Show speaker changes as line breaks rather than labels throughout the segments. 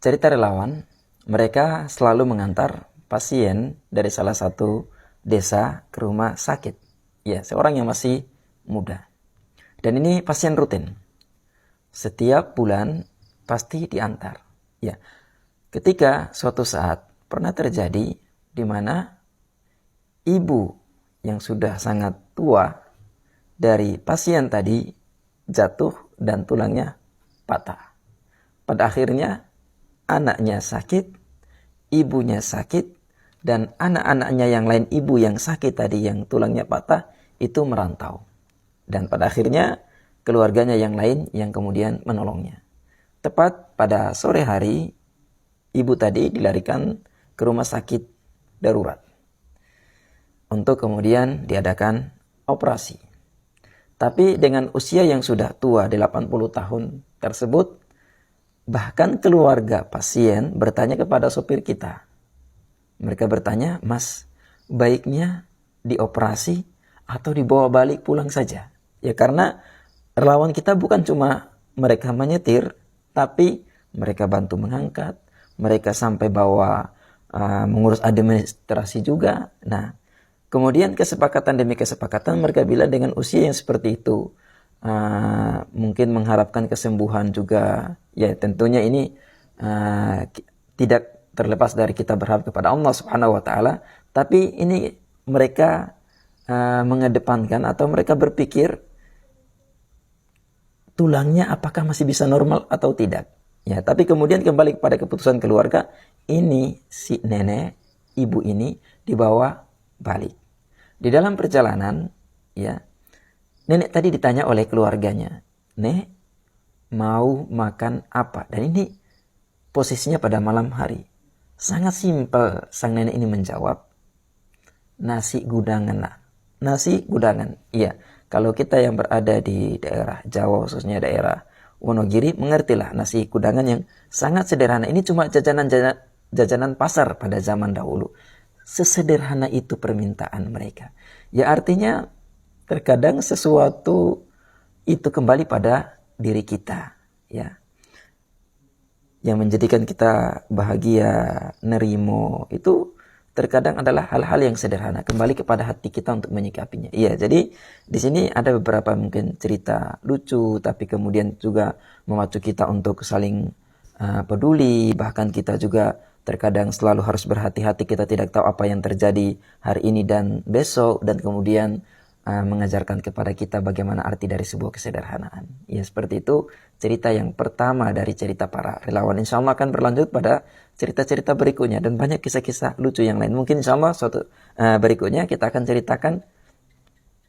cerita relawan, mereka selalu mengantar pasien dari salah satu desa ke rumah sakit. Ya, seorang yang masih muda. Dan ini pasien rutin. Setiap bulan pasti diantar. Ya, ketika suatu saat pernah terjadi di mana ibu yang sudah sangat tua dari pasien tadi jatuh dan tulangnya patah. Pada akhirnya anaknya sakit, ibunya sakit, dan anak-anaknya yang lain ibu yang sakit tadi yang tulangnya patah itu merantau. Dan pada akhirnya keluarganya yang lain yang kemudian menolongnya. Tepat pada sore hari, ibu tadi dilarikan ke rumah sakit darurat untuk kemudian diadakan operasi. Tapi dengan usia yang sudah tua 80 tahun tersebut, bahkan keluarga pasien bertanya kepada sopir kita. Mereka bertanya, "Mas, baiknya dioperasi atau dibawa balik pulang saja?" Ya karena relawan kita bukan cuma mereka menyetir, tapi mereka bantu mengangkat, mereka sampai bawa mengurus administrasi juga. Nah, kemudian kesepakatan demi kesepakatan mereka bilang dengan usia yang seperti itu, mungkin mengharapkan kesembuhan juga. Ya tentunya ini tidak terlepas dari kita berharap kepada Allah Subhanahu wa taala, tapi ini mereka mengedepankan atau mereka berpikir tulangnya apakah masih bisa normal atau tidak. Ya, tapi kemudian kembali kepada keputusan keluarga, ini si nenek, ibu ini dibawa balik. Di dalam perjalanan, ya, nenek tadi ditanya oleh keluarganya, "Nek, mau makan apa?" Dan ini posisinya pada malam hari. Sangat simpel sang nenek ini menjawab, "Nasi gudangan lah." Nasi gudangan. Iya, kalau kita yang berada di daerah Jawa, khususnya daerah Wonogiri, mengertilah nasi gudangan yang sangat sederhana. Ini cuma jajanan pasar pada zaman dahulu. Sesederhana itu permintaan mereka. Ya artinya terkadang sesuatu itu kembali pada diri kita, ya. Yang menjadikan kita bahagia, nerimo, itu terkadang adalah hal-hal yang sederhana, kembali kepada hati kita untuk menyikapinya. Iya, jadi di sini ada beberapa mungkin cerita lucu, tapi kemudian juga memacu kita untuk saling peduli, bahkan kita juga terkadang selalu harus berhati-hati, kita tidak tahu apa yang terjadi hari ini dan besok, dan kemudian mengajarkan kepada kita bagaimana arti dari sebuah kesederhanaan. Ya seperti itu cerita yang pertama dari cerita para relawan. Insya Allah akan berlanjut pada cerita-cerita berikutnya dan banyak kisah-kisah lucu yang lain. Mungkin insya Allah suatu berikutnya kita akan ceritakan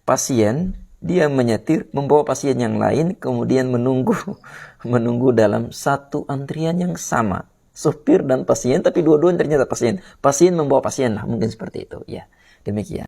pasien, dia menyetir membawa pasien yang lain, kemudian menunggu dalam satu antrian yang sama, sopir dan pasien, tapi dua-duanya ternyata pasien membawa pasien lah, mungkin seperti itu. Ya demikian.